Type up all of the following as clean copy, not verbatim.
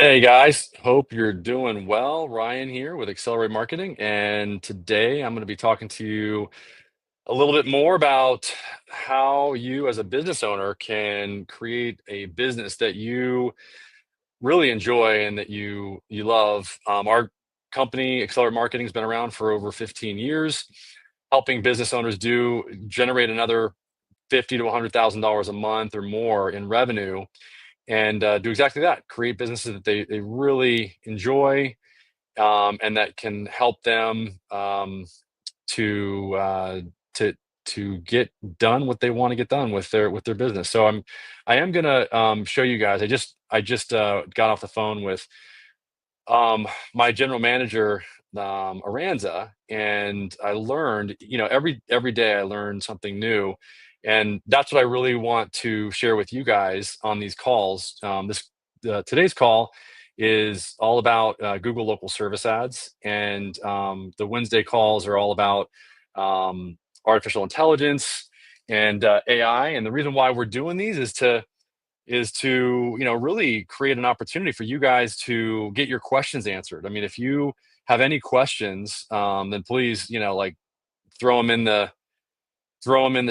Hey guys, hope you're doing well. Ryan here with Accelerate Marketing, and today I'm going to be talking to you a little bit more about how you, as a business owner, can create a business that you really enjoy and that you love. Our company, Accelerate Marketing, has been around for over 15 years, helping business owners do generate another 50 to $100,000 a month or more in revenue and do exactly that, create businesses that they really enjoy, and that can help them to to get done what they want to get done with their business. So I am gonna show you guys. I just got off the phone with my general manager, Aranza, and I learned, every day I learn something new, and that's what I really want to share with you guys on these calls. Today's call is all about Google local service ads, and the Wednesday calls are all about artificial intelligence and AI. And the reason why we're doing these is to really create an opportunity for you guys to get your questions answered. I mean, if you have any questions, then please, like, throw them in the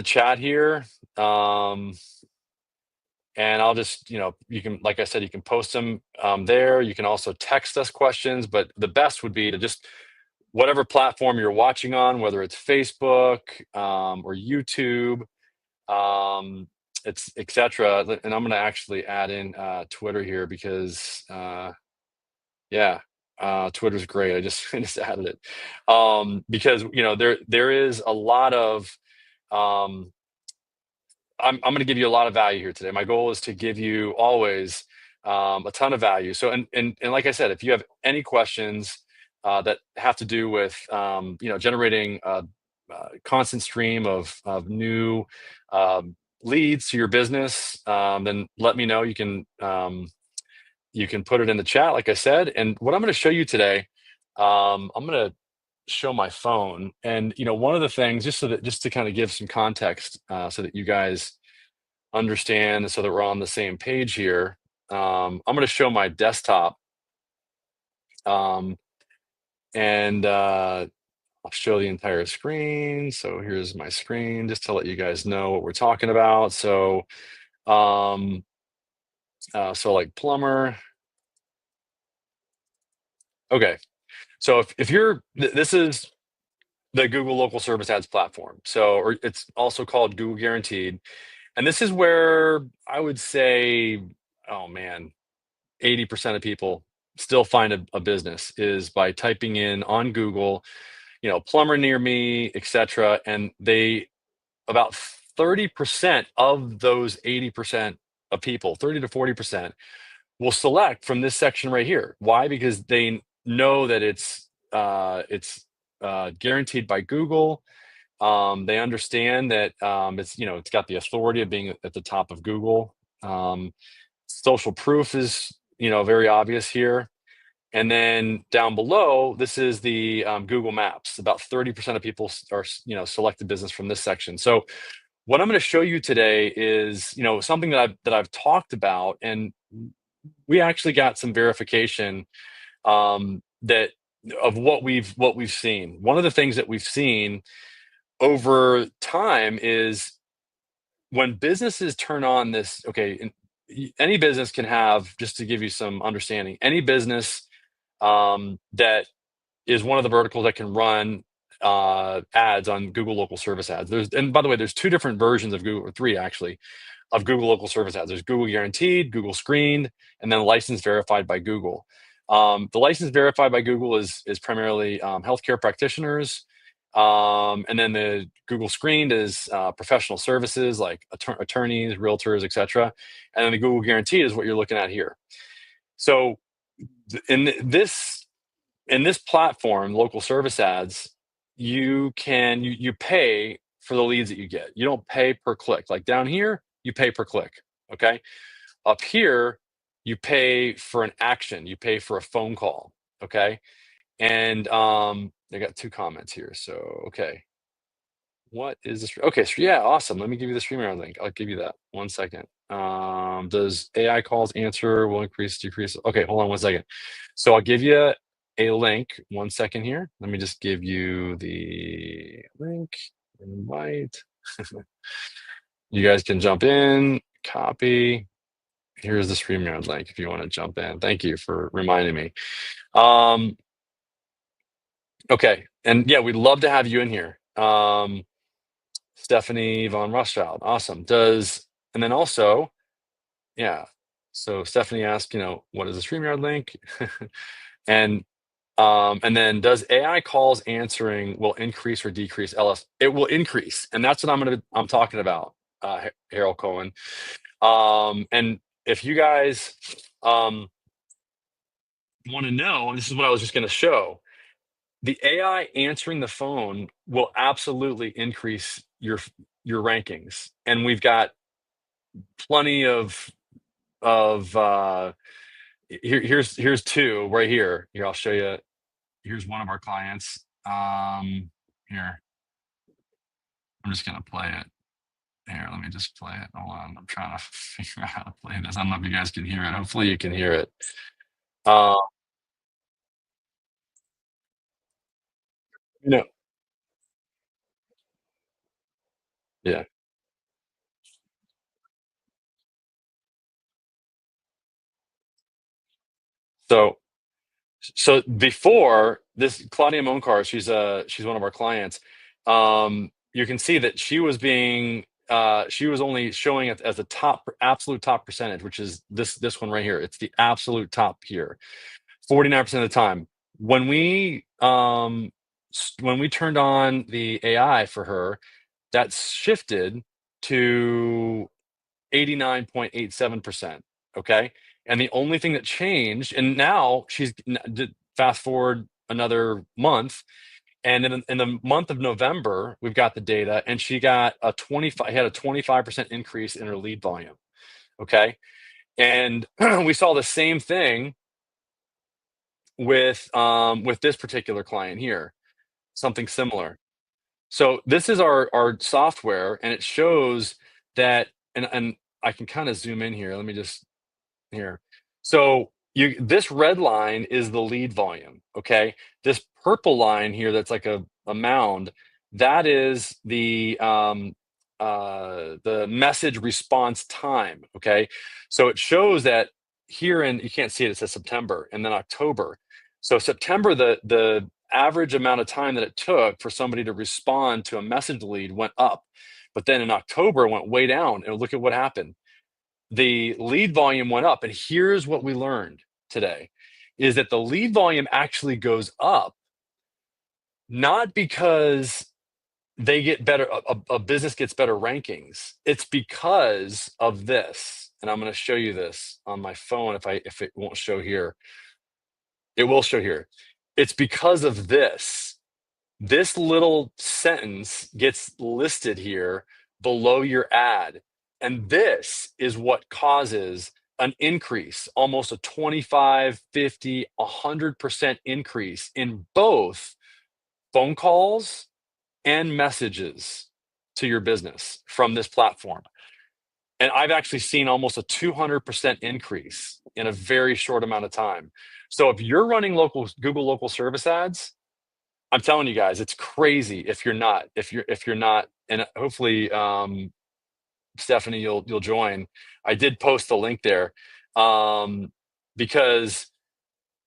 chat here. um, and I'll just, you can, like I said, you can post them there. You can also text us questions, but the best would be to just, whatever platform you're watching on, whether it's Facebook or YouTube, um, it's etc. And I'm going to actually add in Twitter here because yeah, Twitter's great. I just I just added it because there is a lot of um, I'm going to give you a lot of value here today. My goal is to give you always a ton of value. So and like I said, if you have any questions that have to do with generating a constant stream of new leads to your business, then let me know. You can put it in the chat, like I said. And what I'm going to show you today, I'm going to show my phone. And one of the things, just to kind of give some context, so that you guys understand, so that we're on the same page here. I'm going to show my desktop, um, and I'll show the entire screen. So here's my screen, just to let you guys know what we're talking about. So, um, so like plumber. Okay. So if you're, this is the Google Local Service Ads platform. So, or it's also called Google Guaranteed. And this is where I would say, oh man, 80% of people still find a business is by typing in on Google, plumber near me, etc. And about 30% of those 80% of people, 30 to 40%, will select from this section right here. Why? Because they know that it's guaranteed by Google. They understand that it's got the authority of being at the top of Google. Social proof is very obvious here. And then down below, this is the Google Maps. About 30% of people are selected business from this section. So what I'm going to show you today is something that I've talked about, and we actually got some verification that of what we've seen. One of the things that we've seen over time is when businesses turn on this. Okay, and any business can have, just to give you some understanding, any business that is one of the verticals that can run ads on Google Local Service Ads. And by the way, there's two different versions of Google, or three actually, of Google Local Service Ads. There's Google Guaranteed, Google Screened, and then License Verified by Google. The license verified by Google is primarily healthcare practitioners, and then the Google Screened is professional services like attorneys, realtors, etc. And then the Google Guaranteed is what you're looking at here. So in this platform, local service ads, you pay for the leads that you get. You don't pay per click. Like down here, you pay per click. Okay. Up here, you pay for an action. You pay for a phone call. Okay. And I got two comments here. So okay. what is this? Okay, so yeah, awesome. Let me give you the StreamYard link. I'll give you that. 1 second. Does AI calls answer will increase, decrease? Okay, hold on 1 second. So I'll give you a link. 1 second here. Let me just give you the link. Invite. You guys can jump in, copy. Here's the StreamYard link if you want to jump in. Thank you for reminding me. Okay, and yeah, we'd love to have you in here. Stephanie von Rothschild, awesome. And then also, yeah. So Stephanie asked, what is the StreamYard link? and and then does AI calls answering will increase or decrease LS? It will increase, and that's what I'm talking about, Harold Cohen. And if you guys want to know, this is what I was just going to show. The AI answering the phone will absolutely increase your rankings, and we've got plenty of here's two right here. Here, I'll show you. Here's one of our clients. Here, I'm just gonna play it. Here, let me just play it. Hold on, I'm trying to figure out how to play this. I don't know if you guys can hear it. Hopefully, you can hear it. Uh, you know, yeah. So So before this, Claudia Moncars, she's one of our clients. You can see that she was only showing it as the absolute top percentage, which is this one right here. It's the absolute top here, 49% of the time. When we turned on the AI for her, that shifted to 89.87%. Okay. And the only thing that changed, and now fast forward another month, and in the month of November, we've got the data, and she got had a 25% increase in her lead volume. Okay. And we saw the same thing with this particular client here, something similar. So this is our software, and it shows that, and I can kind of zoom in here. Let me just here. So this red line is the lead volume, okay? This purple line here that's like a mound, that is the message response time, okay? So it shows that here, and you can't see it, it says September and then October. So September, the average amount of time that it took for somebody to respond to a message lead went up. But then in October, it went way down. And look at what happened. The lead volume went up. And here's what we learned today is that the lead volume actually goes up, not because they get better, a business gets better rankings. It's because of this. And I'm going to show you this on my phone. If it won't show here, it will show here. It's because of this. This little sentence gets listed here below your ad. And this is what causes an increase, almost a 25, 50, 100% increase in both phone calls and messages to your business from this platform. And I've actually seen almost a 200% increase in a very short amount of time. So if you're running Google local service ads, I'm telling you guys, it's crazy if you're not, and hopefully, Stephanie, you'll join. I did post the link there, because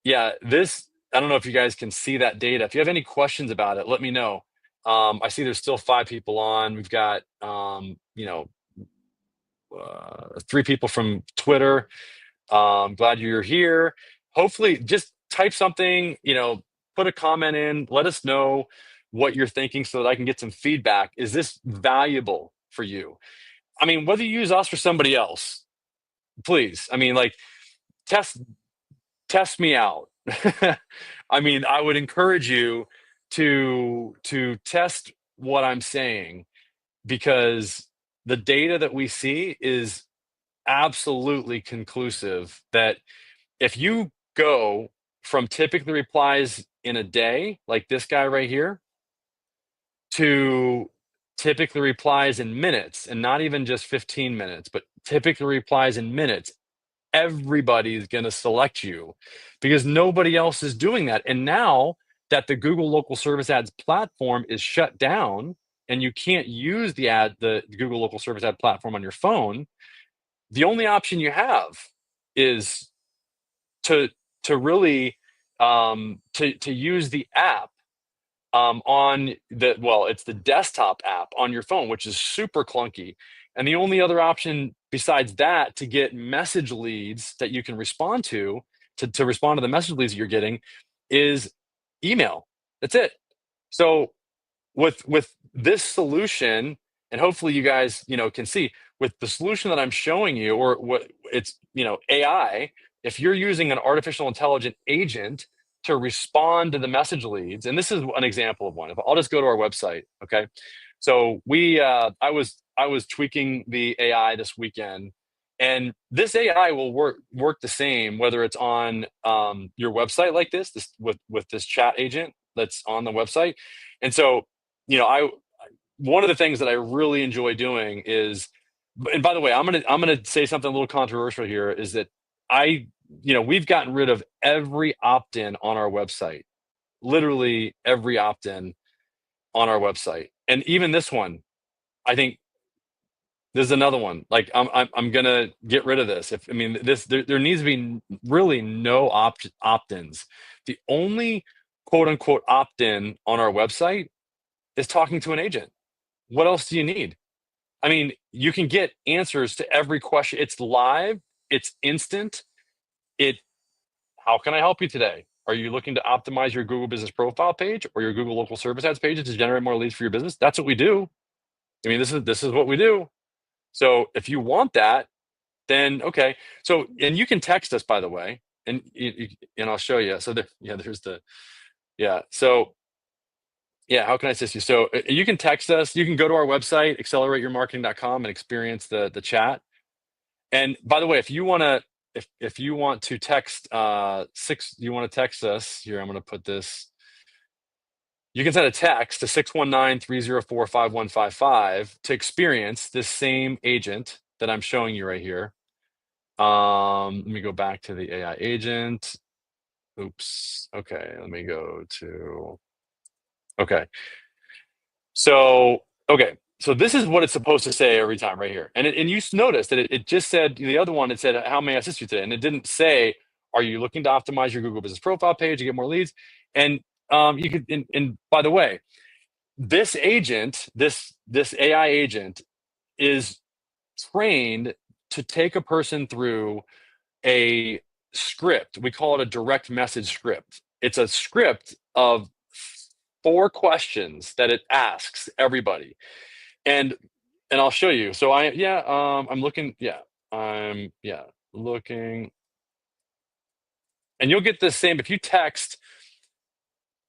yeah, I don't know if you guys can see that data. If you have any questions about it, let me know. I see there's still 5 people on. We've got 3 people from Twitter. Glad you're here. Hopefully, just type something, put a comment in, let us know what you're thinking so that I can get some feedback. Is this valuable for you? I mean, whether you use us or somebody else, please. I mean, like, test me out. I mean, I would encourage you to test what I'm saying, because the data that we see is absolutely conclusive that if you go from typically replies in a day, like this guy right here, to typically replies in minutes, and not even just 15 minutes, but typically replies in minutes, everybody's going to select you because nobody else is doing that. And now that the Google local service ads platform is shut down and you can't use the Google local service ad platform on your phone, the only option you have is to really to use the app on it's the desktop app on your phone, which is super clunky. And the only other option besides that to get message leads that you can respond to respond to the message leads that you're getting is email. That's it. So with this solution, and hopefully you guys can see with the solution that I'm showing you, or what it's AI, if you're using an artificial intelligent agent to respond to the message leads, and this is an example of one. If I'll just go to our website, okay. So I was tweaking the AI this weekend, and this AI will work the same whether it's on your website like this with this chat agent that's on the website. And so I one of the things that I really enjoy doing is, and by the way, I'm gonna say something a little controversial here, is that we've gotten rid of every opt-in on our website, literally every opt-in on our website, and even this one, I think there's another one. Like I'm gonna get rid of this. If I mean this, there needs to be really no opt-ins. The only quote unquote opt-in on our website is talking to an agent. What else do you need? I mean, you can get answers to every question. It's live, it's instant. It How can I help you today? Are you looking to optimize your Google Business Profile page or your Google Local Service Ads pages to generate more leads for your business? That's what we do. I mean, this is what we do. So if you want that, then okay. So and you can text us, by the way, and and I'll show you. So there's the yeah. So yeah, how can I assist you? So you can text us. You can go to our website, accelerateyourmarketing.com, and experience the chat. And by the way, if you want to text you want to text us here, I'm going to put this. You can send a text to 619-304-5155 to experience this same agent that I'm showing you right here. Let me go back to the AI agent. Oops. Okay, let me go to okay. So, okay. So this is what it's supposed to say every time right here. And you notice that it just said, the other one, it said, how may I assist you today? And it didn't say, are you looking to optimize your Google Business Profile page to get more leads? And you could, and by the way, this agent, this AI agent is trained to take a person through a script. We call it a direct message script. It's a script of 4 questions that it asks everybody. And I'll show you. So I'm looking, I'm looking, and you'll get the same if you text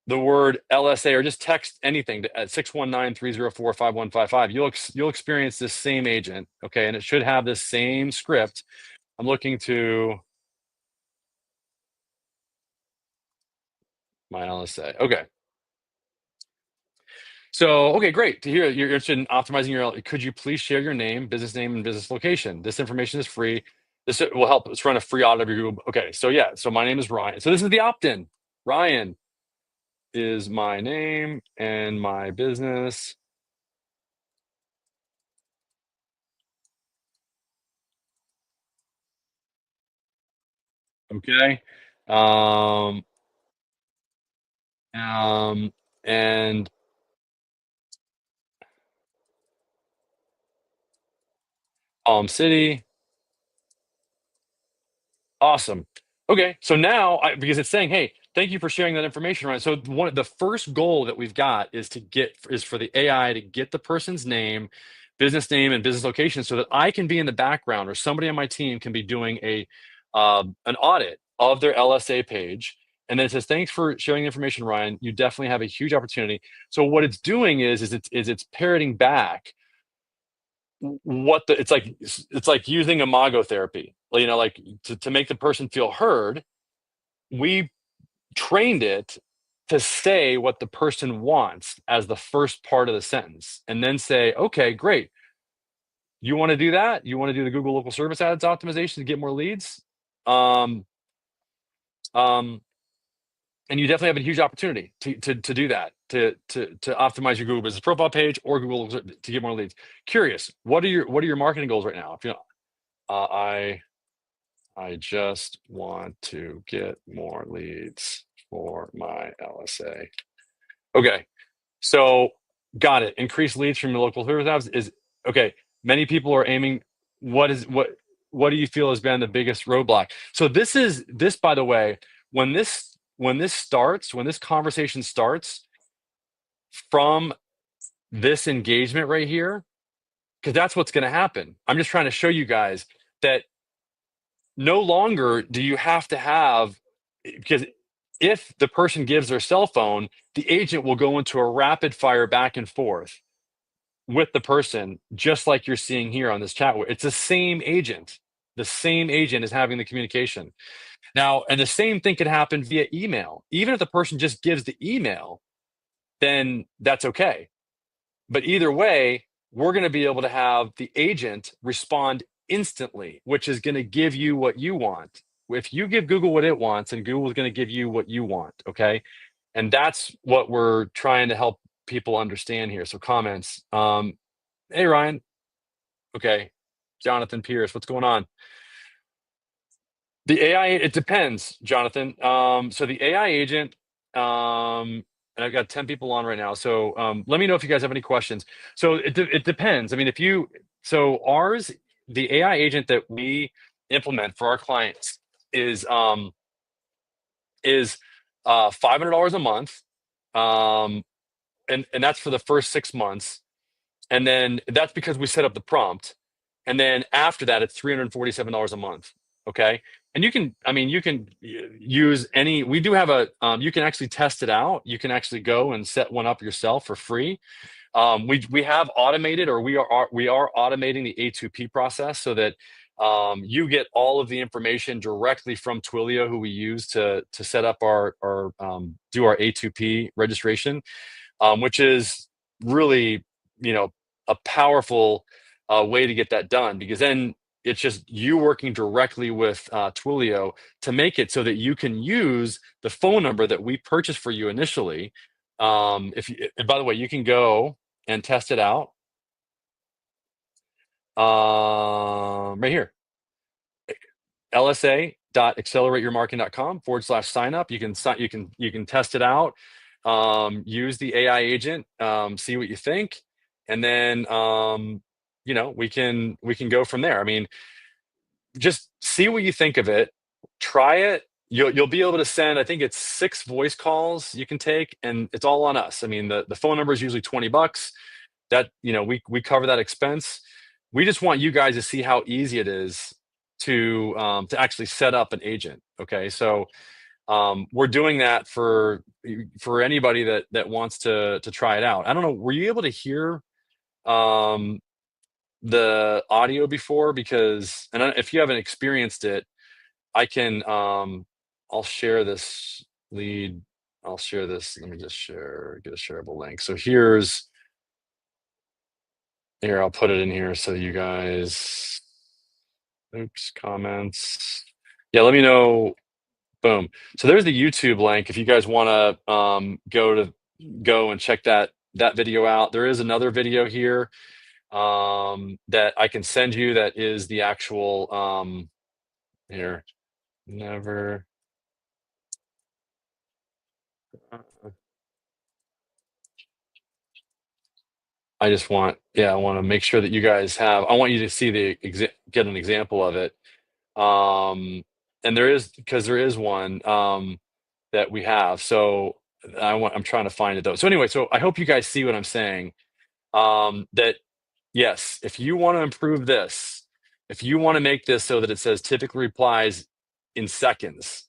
the word LSA or just text anything at 619-304-5155. You'll experience this same agent, okay, and it should have this same script. I'm looking to my LSA. Okay. So, okay, great to hear you're interested in optimizing your. Could you please share your name, and business location? This information is free. This will help us run a free audit of your Google. Okay, so yeah, so my name is Ryan. So this is the opt-in. Ryan is my name and my business. Okay. Um, and City. Awesome. Okay, so now because it's saying, "Hey, thank you for sharing that information," right? So the first goal that we've got is for the AI to get the person's name, and business location, so that I can be in the background or somebody on my team can be doing an audit of their LSA page, and then it says, "Thanks for sharing the information, Ryan. You definitely have a huge opportunity." So what it's doing is it's parroting back what the it's like using imago therapy, like to make the person feel heard. We trained it to say what the person wants as the first part of the sentence, and then say, okay, great. You want to do that? You want to do the Google local service ads optimization to get more leads? Um, um, and you definitely have a huge opportunity to do that, to optimize your Google business profile page or Google to get more leads. Curious, what are your marketing goals right now? If you know, I just want to get more leads for my LSA. Okay, so got it. Increase leads from your local service apps is okay. Many people are aiming. What do you feel has been the biggest roadblock? So this, by the way, when this conversation starts from this engagement right here, because that's what's going to happen. I'm just trying to show you guys that no longer do you have to have, because if the person gives their cell phone, the agent will go into a rapid fire back and forth with the person, just like you're seeing here on this chat. It's the same agent. The same agent is having the communication. Now, and the same thing could happen via email. Even if the person just gives the email, then that's okay. But either way, we're going to be able to have the agent respond instantly, which is going to give you what you want. If you give Google what it wants, and Google is going to give you what you want, okay? And that's what we're trying to help people understand here. So comments. Hey, Ryan. Okay. Jonathan Pierce, what's going on? The AI, it depends, Jonathan. So the AI agent, and I've got 10 people on right now. So let me know if you guys have any questions. So it depends. I mean, so ours, the AI agent that we implement for our clients is $500 a month. And that's for the first 6 months. And then that's because we set up the prompt. And then after that, it's $347 a month. Okay. And you can use any, we do have you can actually test it out. You can actually go and set one up yourself for free. We have automated, or we are automating the A2P process so that you get all of the information directly from Twilio, who we use to set up do our A2P registration, which is really, a powerful way to get that done, because then it's just you working directly with Twilio to make it so that you can use the phone number that we purchased for you initially. And by the way, you can go and test it out right here. lsa.accelerateyourmarketing.com/sign up. You can test it out, use the AI agent, see what you think, and then we can go from there. I mean, just see what you think of it, try it. You'll be able to send, I think it's 6 voice calls you can take, and it's all on us. I mean, the phone number is usually $20. That, we cover that expense. We just want you guys to see how easy it is to actually set up an agent. Okay, so we're doing that for anybody that wants to try it out. I don't know, were you able to hear the audio before? Because, and if you haven't experienced it, I can I'll share this lead. I'll share this. Let me just get a shareable link. So here, I'll put it in here so you guys, oops, comments. Yeah, let me know. Boom. So there's the YouTube link if you guys want to go and check that video out. There is another video here that I can send you that is the actual here. Never. I want to make sure that you guys I want you to see get an example of it. And there is one that we have. So I'm trying to find it though. So anyway, so I hope you guys see what I'm saying. That yes, if you want to improve this, if you want to make this so that it says typically replies in seconds,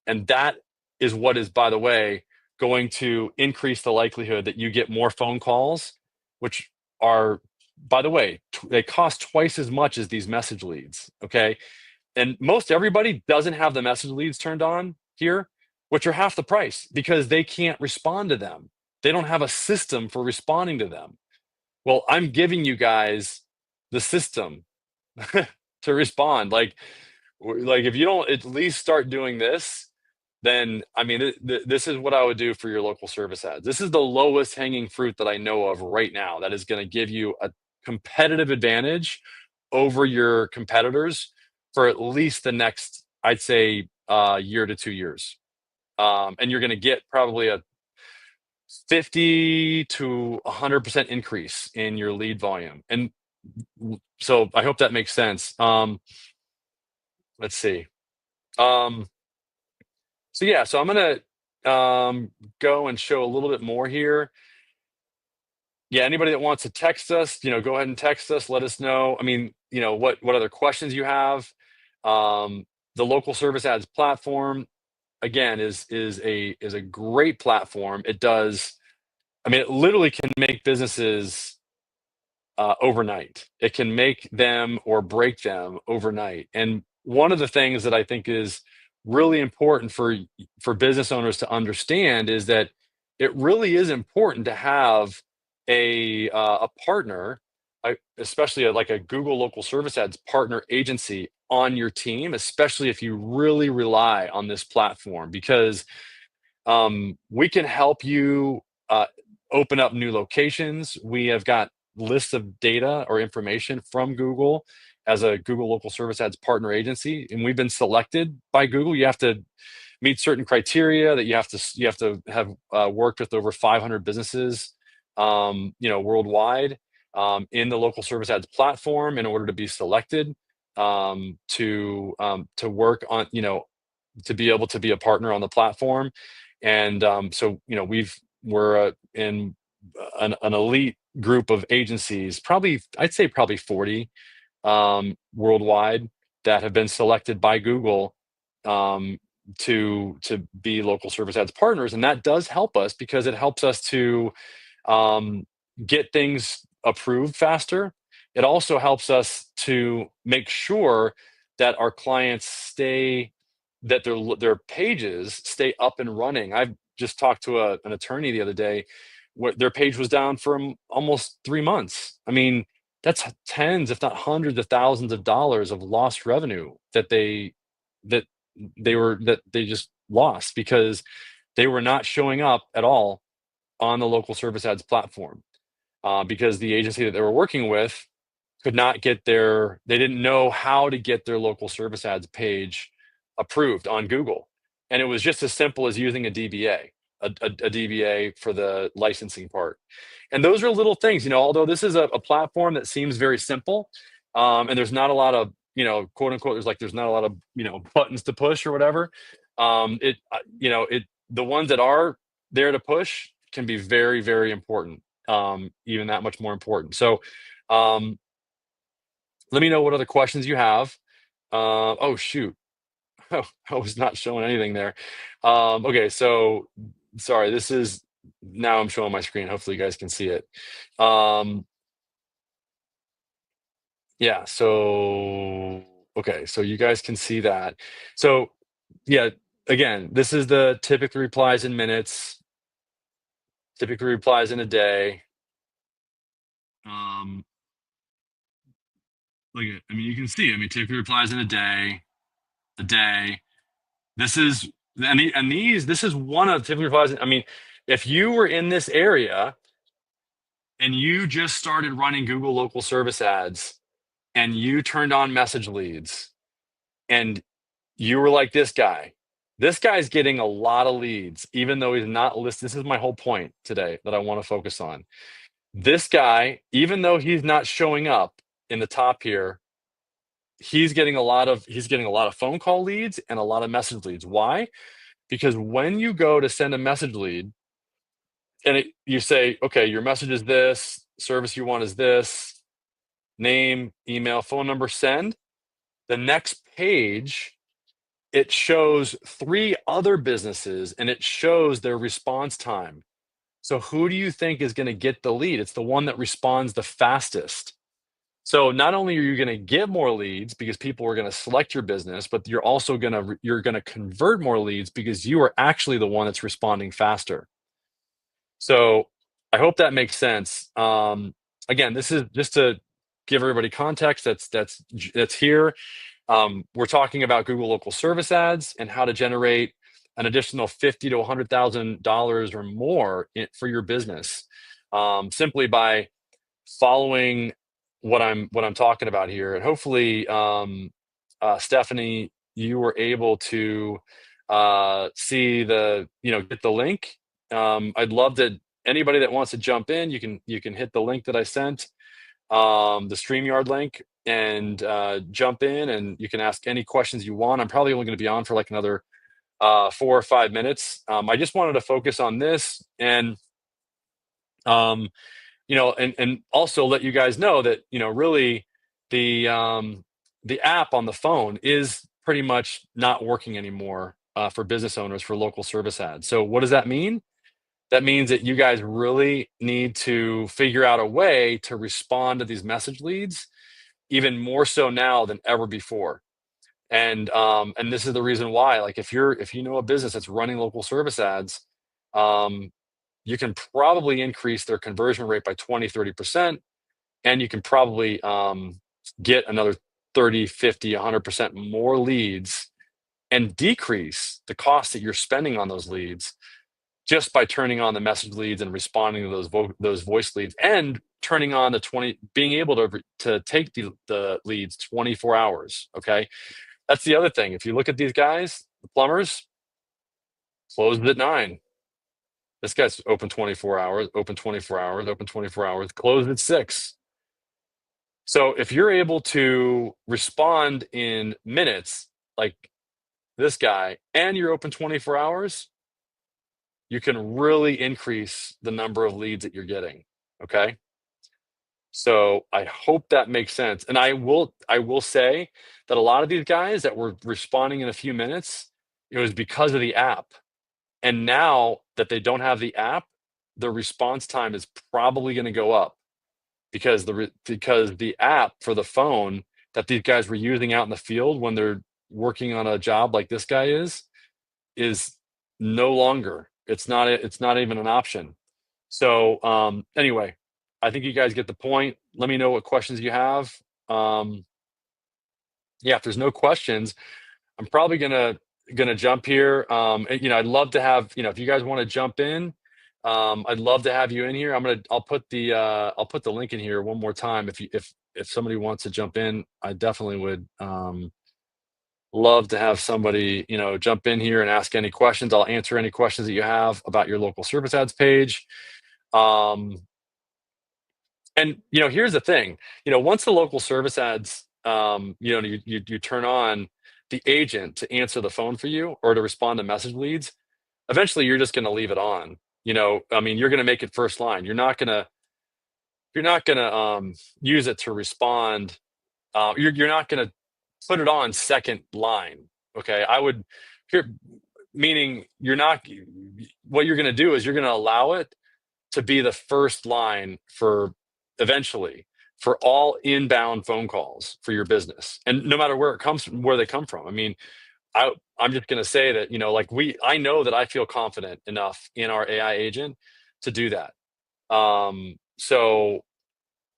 and that is what is, by the way, going to increase the likelihood that you get more phone calls, which are, by the way, they cost twice as much as these message leads. Okay. And most everybody doesn't have the message leads turned on here. which are half the price because they can't respond to them. They don't have a system for responding to them. Well, I'm giving you guys the system to respond. Like if you don't at least start doing this, then I mean, this is what I would do for your local service ads. This is the lowest hanging fruit that I know of right now that is going to give you a competitive advantage over your competitors for at least the next, I'd say, year to 2 years. And you're going to get probably a 50 to 100% increase in your lead volume. And so I hope that makes sense. Let's see. So yeah, so I'm gonna go and show a little bit more here. Yeah, anybody that wants to text us, go ahead and text us. Let us know. I mean, what other questions you have. The local service ads platform again is a great platform. It does. I mean, it literally can make businesses overnight. It can make them or break them overnight. And one of the things that I think is really important for business owners to understand is that it really is important to have a partner, especially like a Google local service ads partner agency on your team, especially if you really rely on this platform, because we can help you open up new locations. We have got lists of data or information from Google as a Google local service ads partner agency, and we've been selected by Google. You have to meet certain criteria that you have to have worked with over 500 businesses, worldwide, in the local service ads platform in order to be selected, to work on, to be able to be a partner on the platform. And so we're in an elite group of agencies, probably I'd say probably 40 worldwide, that have been selected by Google to be local service ads partners. And that does help us because it helps us to um, get things approved faster. It also helps us to make sure that our clients that their pages stay up and running. I've just talked to an attorney the other day where their page was down for almost 3 months. I mean, that's tens, if not hundreds of thousands of dollars of lost revenue that that they just lost because they were not showing up at all on the local service ads platform, because the agency that they were working with could not they didn't know how to get their local service ads page approved on Google. And it was just as simple as using a DBA, a DBA for the licensing part. And those are little things, although this is a platform that seems very simple, and there's not a lot of, quote unquote, there's not a lot of, buttons to push or whatever. The ones that are there to push can be very, very important, even that much more important. So, let me know what other questions you have. Oh shoot. Oh, I was not showing anything there. Okay, so sorry, now I'm showing my screen. Hopefully you guys can see it. Yeah, so okay, so you guys can see that. So yeah, again, this is the typically replies in minutes, typically replies in a day. Um, I mean, you can see, typically replies in a day, a day. This is this is one of typically replies. I mean, if you were in this area and you just started running Google local service ads and you turned on message leads and you were like this guy's getting a lot of leads, even though he's not listed. This is my whole point today that I want to focus on. This guy, even though he's not showing up in the top here, he's getting a lot of phone call leads and a lot of message leads. Why? Because when you go to send a message lead and you say, okay, your message is this, service you want is this, name, email, phone number, send, the next page, it shows 3 other businesses and it shows their response time. So who do you think is going to get the lead? It's the one that responds the fastest. So not only are you going to get more leads because people are going to select your business, but you're going to convert more leads because you are actually the one that's responding faster. So I hope that makes sense. Again, this is just to give everybody context that's here. We're talking about Google local service ads and how to generate an additional $50 to $100,000 or more for your business, simply by following what I'm talking about here. And hopefully, Stephanie, you were able to see get the link. I'd love to anybody that wants to jump in, you can hit the link that I sent, the StreamYard link, and jump in, and you can ask any questions you want. I'm probably only going to be on for like another 4 or 5 minutes. I just wanted to focus on this, and um, and also let you guys know that really the app on the phone is pretty much not working anymore for business owners for local service ads. So what does that mean? That means that you guys really need to figure out a way to respond to these message leads even more so now than ever before. And this is the reason why, like, if you know a business that's running local service ads, um, you can probably increase their conversion rate by 20, 30%, and you can probably get another 30, 50, 100% more leads and decrease the cost that you're spending on those leads just by turning on the message leads and responding to those voice leads, and turning on being able to take the leads 24 hours. Okay, that's the other thing. If you look at these guys, the plumbers closed at 9. This guy's open 24 hours, open 24 hours, open 24 hours, closed at 6. So if you're able to respond in minutes, like this guy, and you're open 24 hours, you can really increase the number of leads that you're getting. Okay. So I hope that makes sense. And I will say that a lot of these guys that were responding in a few minutes, it was because of the app. And now that they don't have the app, the response time is probably going to go up because the app for the phone that these guys were using out in the field when they're working on a job like this guy is no longer. It's not even an option. So anyway, I think you guys get the point. Let me know what questions you have. Um, yeah, if there's no questions, I'm probably gonna jump here. I'd love to have, if you guys want to jump in, I'd love to have you in here. I'll put the link in here one more time. If somebody wants to jump in, I definitely would love to have somebody, jump in here and ask any questions. I'll answer any questions that you have about your local service ads page. Um, and here's the thing. Once the local service ads, you turn on the agent to answer the phone for you or to respond to message leads, eventually you're just going to leave it on. I mean, you're going to make it first line. You're not going to use it to respond. You're not going to put it on second line. Okay, I would here, meaning you're not. What you're going to do is you're going to allow it to be the first line for eventually for all inbound phone calls for your business, and no matter where they come from. I mean, I'm just going to say that, like, I know that I feel confident enough in our AI agent to do that. So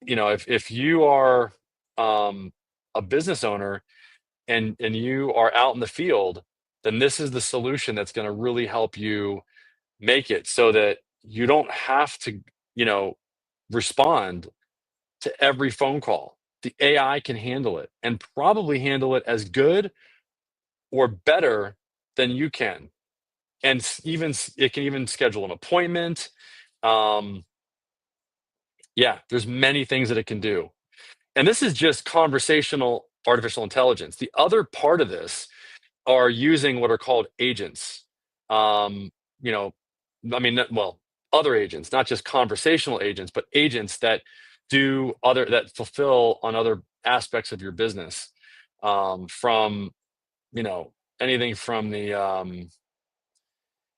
if you are a business owner and you are out in the field, then this is the solution that's going to really help you make it so that you don't have to, respond to every phone call. The AI can handle it, and probably handle it as good or better than you can. And it can even schedule an appointment. Um, yeah, there's many things that it can do. And this is just conversational artificial intelligence. The other part of this are using what are called agents. Um, you know, well, other agents, not just conversational agents, but agents that fulfill on other aspects of your business. From you know anything from the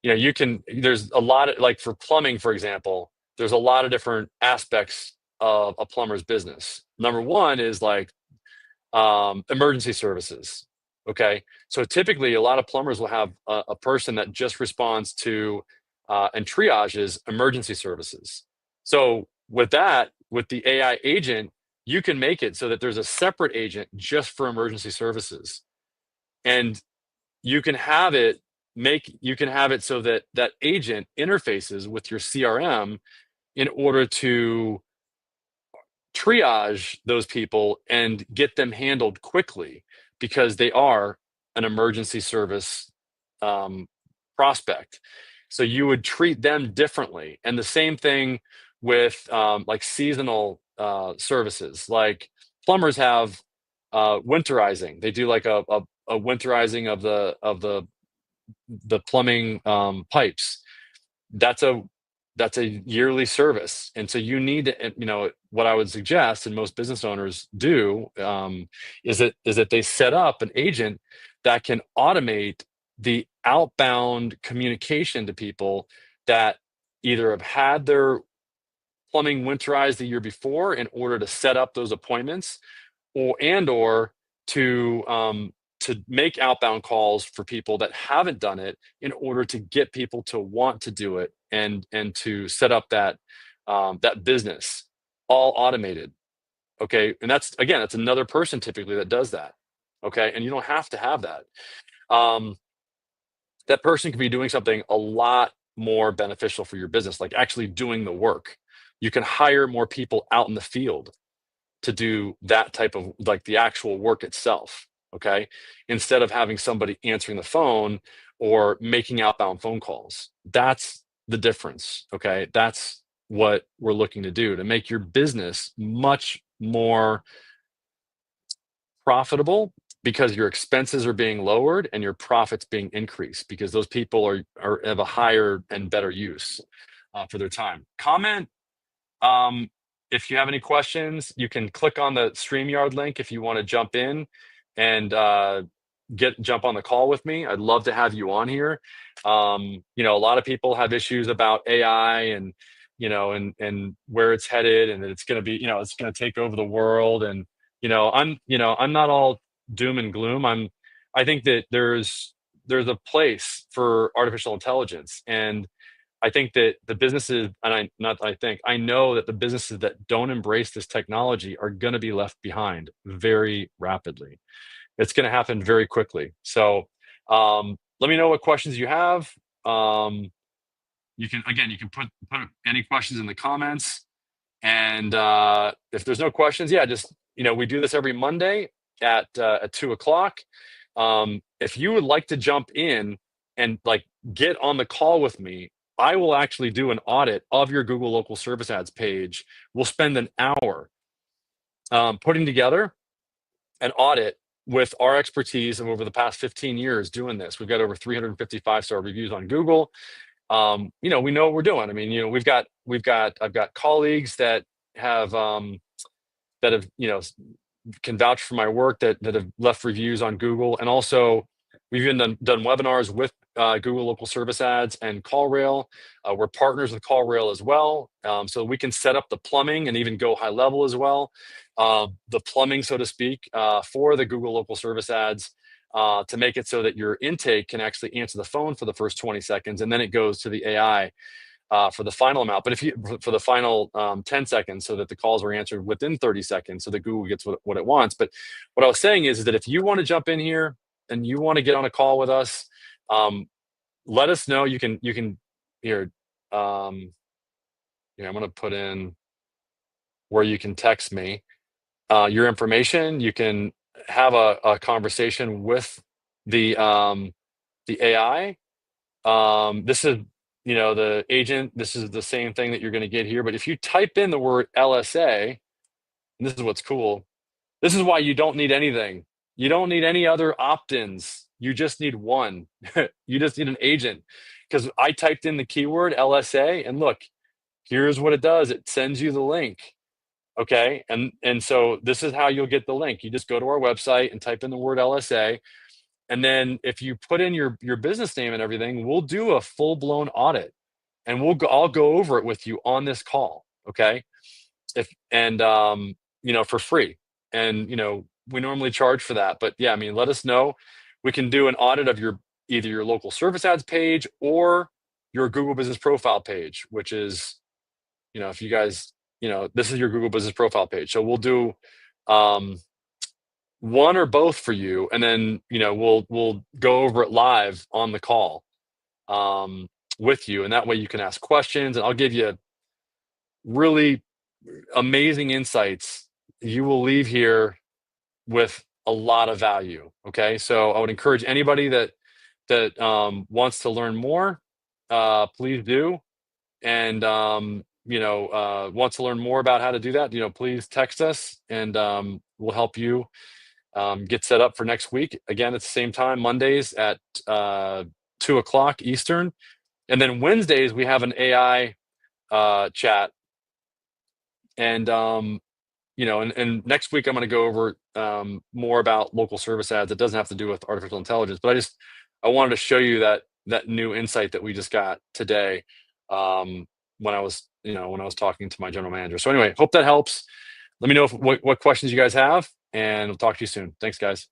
there's a lot of, like, for plumbing, for example, there's a lot of different aspects of a plumber's business. Number one is like emergency services. Okay, so typically a lot of plumbers will have a person that just responds to and triages emergency services. So with that, with the AI agent, you can make it so that there's a separate agent just for emergency services, and you can have it you can have it so that that agent interfaces with your CRM in order to triage those people and get them handled quickly because they are an emergency service um, prospect. So you would treat them differently. And the same thing with like seasonal services, like plumbers have winterizing. They do like a winterizing of the plumbing pipes. That's a that's a yearly service, and so you need to, what I would suggest, and most business owners do, is that they set up an agent that can automate the outbound communication to people that either have had their plumbing winterized the year before in order to set up those appointments, or to make outbound calls for people that haven't done it in order to get people to want to do it, and to set up that business, all automated. Okay, and that's another person typically that does that. Okay, and you don't have to have that. um, that person could be doing something a lot more beneficial for your business, like actually doing the work. You can hire more people out in the field to do that type of, like, the actual work itself. Okay, instead of having somebody answering the phone or making outbound phone calls. That's the difference. Okay, that's what we're looking to do to make your business much more profitable, because your expenses are being lowered and your profits being increased because those people are have a higher and better use for their time. Comment um, if you have any questions. You can click on the StreamYard link if you want to jump in and jump on the call with me. I'd love to have you on here. A lot of people have issues about AI, and and where it's headed, and that it's going to be, it's going to take over the world. And I'm not all doom and gloom. I think that there's a place for artificial intelligence, and I think that the businesses, and I know that the businesses that don't embrace this technology are going to be left behind very rapidly. It's going to happen very quickly. So let me know what questions you have. Um, you can put any questions in the comments, and if there's no questions, yeah, just, we do this every Monday at 2 o'clock. If you would like to jump in and like get on the call with me, I will actually do an audit of your Google local service ads page. We'll spend an hour putting together an audit with our expertise of over the past 15 years doing this. We've got over 355-star reviews on Google. We know what we're doing. I mean, I've got colleagues that have can vouch for my work, that have left reviews on Google. And also we've even done webinars with Google local service ads and CallRail. We're partners with CallRail as well, so we can set up the plumbing and even go high level as well. The plumbing, so to speak, for the Google local service ads, to make it so that your intake can actually answer the phone for the first 20 seconds, and then it goes to the AI for the final amount. But if you for the final 10 seconds, so that the calls are answered within 30 seconds, so that Google gets what it wants. But what I was saying is that if you want to jump in here and you want to get on a call with us, um, let us know. You can here. I'm going to put in where you can text me your information. You can have a conversation with the AI. This is, the agent. This is the same thing that you're going to get here. But if you type in the word LSA, and this is what's cool, this is why you don't need anything. You don't need any other opt-ins. You just need one. You just need an agent. Because I typed in the keyword LSA, and look, here's what it does. It sends you the link. Okay. And so this is how you'll get the link. You just go to our website and type in the word LSA. And then if you put in your business name and everything, we'll do a full-blown audit, and I'll go over it with you on this call. Okay. if and for free. And we normally charge for that, but yeah, I mean, let us know. We can do an audit of your either your local service ads page or your Google Business Profile page, which is, if you guys, this is your Google Business Profile page. So we'll do um, one or both for you, and then we'll go over it live on the call um, with you, and that way you can ask questions, and I'll give you really amazing insights. You will leave here with a lot of value. Okay, so I would encourage anybody that wants to learn more, please do, and wants to learn more about how to do that. Please text us, and we'll help you get set up for next week. Again, at the same time, Mondays at 2 o'clock Eastern, and then Wednesdays we have an AI chat, and and next week I'm going to go over more about local service ads. It doesn't have to do with artificial intelligence, but I wanted to show you that new insight that we just got today, when I was talking to my general manager. So anyway, hope that helps. Let me know what questions you guys have, and we'll talk to you soon. Thanks, guys.